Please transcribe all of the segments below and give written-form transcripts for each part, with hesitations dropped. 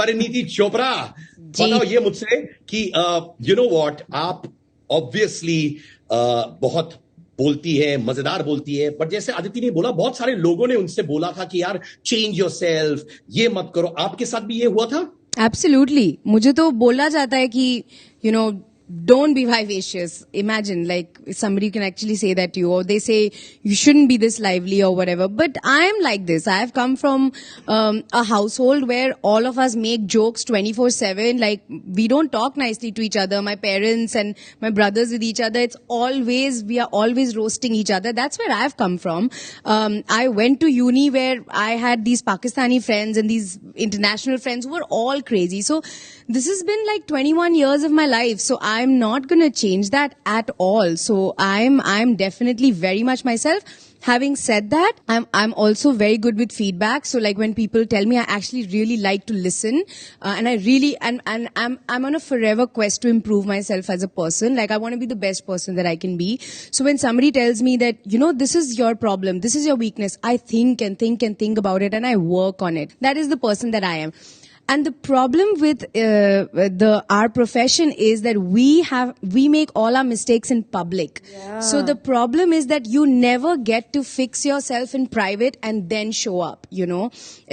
परिणीति चोपड़ा, बताओ ये मुझसे कि यू नो व्हाट, आप ऑब्वियसली बहुत बोलती है, मजेदार बोलती है, बट जैसे अदिति ने बोला, बहुत सारे लोगों ने उनसे बोला था कि यार चेंज योरसेल्फ, ये मत करो. आपके साथ भी ये हुआ था? Absolutely. मुझे तो बोला जाता है कि don't be vivacious. Imagine, like, somebody can actually say that to you, or they say you shouldn't be this lively or whatever. But I am like this. I have come from a household where all of us make jokes 24/7. Like, we don't talk nicely to each other. My parents and my brothers with each other. We are always roasting each other. That's where I have come from. I went to uni where I had these Pakistani friends and these international friends who were all crazy. So this has been like 21 years of my life. So I'm not going to change that at all. So I'm definitely very much myself. Having said that, I'm also very good with feedback. So like when people tell me, I actually really like to listen, and I really and I'm on a forever quest to improve myself as a person. Like I want to be the best person that I can be. So when somebody tells me that this is your problem, this is your weakness, I think and think and think about it, and I work on it. That is the person that I am. And the problem with our profession is that we make all our mistakes in public. Yeah. So the problem is that you never get to fix yourself in private and then show up,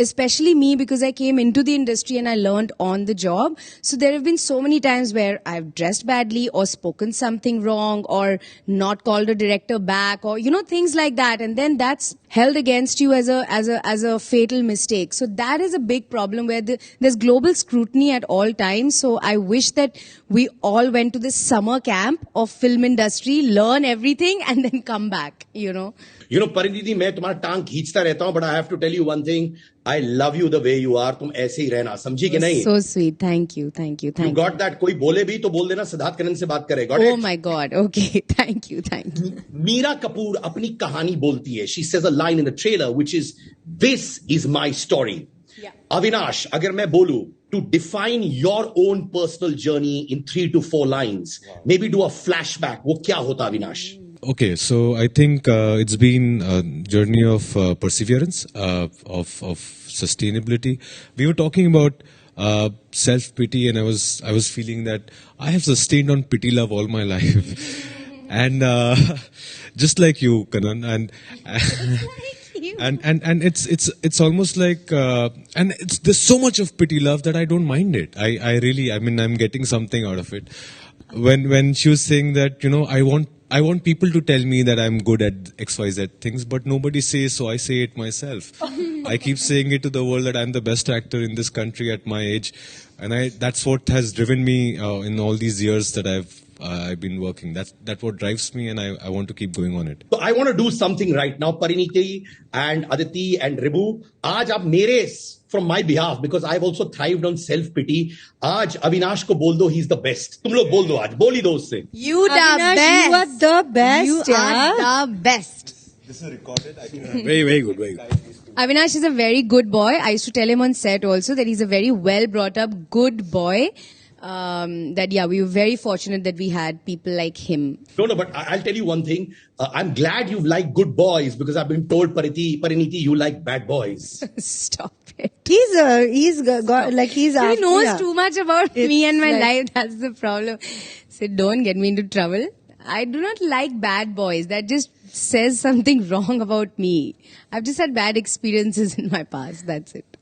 Especially me, because I came into the industry and I learned on the job. So there have been so many times where I've dressed badly or spoken something wrong or not called a director back or, things like that. And then that's held against you as a fatal mistake. So that is a big problem where there's global scrutiny at all times. So I wish that we all went to this summer camp of film industry, learn everything and then come back, Parineeti, मैं तुम्हारा टांग खींचता रहता हूं, but I have to tell you one thing. I love you the way you are. तुम ऐसे ही रहना, समझी कि नहीं? So sweet. Thank you. You got that? कोई बोले भी तो बोल देना सिद्धार्थ कनन से बात करे. Got it? Oh my God. Okay. Thank you. Meera Kapoor अपनी कहानी बोलती है. She says a line in the trailer which is, "This is my story." Yeah. Avinash, अगर मैं बोलूं to define your own personal journey in 3 to 4 lines, maybe do a flashback, वो क्या होता Avinash? Okay, so I think it's been a journey of perseverance, of sustainability. We were talking about self-pity, and I was feeling that I have sustained on pity love all my life, and just like you, Kanan, and and it's almost like and there's so much of pity love that I don't mind it. I really, I mean, I'm getting something out of it. When she was saying that, I want people to tell me that I'm good at XYZ things, but nobody says, so I say it myself. I keep saying it to the world that I'm the best actor in this country at my age, and that's what has driven me in all these years that I've been working. That's what drives me, and I want to keep going on it. So I want to do something right now, Pariniti and Aditi and Ribu. Aaj aap mere, from my behalf, because I've also thrived on self-pity. Aaj Avinash ko bol do, he's the best. Tum log bol do aaj. Bol hi do usse. You the best. You are the best. You are the best. This is recorded. I think very, very good. Very good. Avinash is a very good boy. I used to tell him on set also that he's a very well brought up, good boy. We were very fortunate that we had people like him. No, but I'll tell you one thing. I'm glad you like good boys, because I've been told, Pariniti, you like bad boys. Stop it. He knows too much about me and my life. That's the problem. So don't get me into trouble. I do not like bad boys. That just says something wrong about me. I've just had bad experiences in my past. That's it.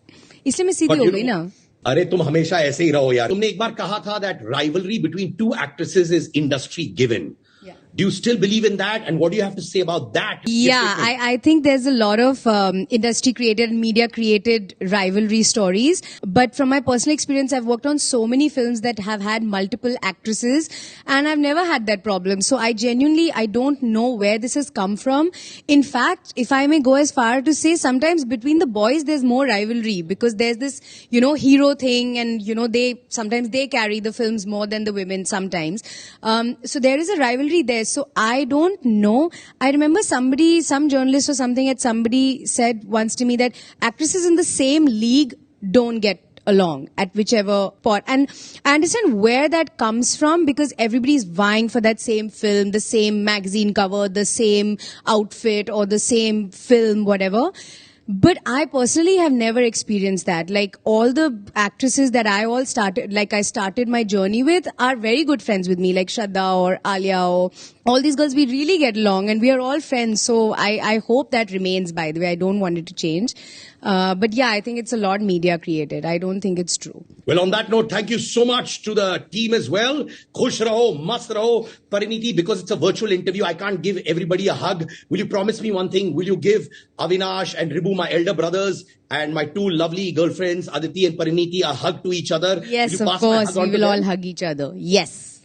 इसलिए मैं सीधी हो गई ना. अरे तुम हमेशा ऐसे ही रहो यार. तुमने एक बार कहा था that rivalry between two actresses is industry given. Yeah. Do you still believe in that? And what do you have to say about that? Yeah, I think there's a lot of industry created and media created rivalry stories. But from my personal experience, I've worked on so many films that have had multiple actresses, and I've never had that problem. So I don't know where this has come from. In fact, if I may go as far to say, sometimes between the boys, there's more rivalry, because there's this, hero thing, and, sometimes they carry the films more than the women sometimes. So there is a rivalry there. So I don't know. I remember some journalist or something said once to me that actresses in the same league don't get along at whichever part. And I understand where that comes from, because everybody's vying for that same film, the same magazine cover, the same outfit, or the same film, whatever. But I personally have never experienced that. Like all the actresses that I started my journey with are very good friends with me, like Shraddha or Alia or all these girls. We really get along and we are all friends. So I hope that remains, by the way. I don't want it to change. But yeah, I think it's a lot media created. I don't think it's true. Well, on that note, thank you so much to the team as well. Khush raho, mast raho. Pariniti, because it's a virtual interview, I can't give everybody a hug. Will you promise me one thing? Will you give Avinash and Ribu, my elder brothers, and my two lovely girlfriends, Aditi and Pariniti, a hug to each other? Yes, Will you of pass my course. hug on We to will all them? hug each other. Yes.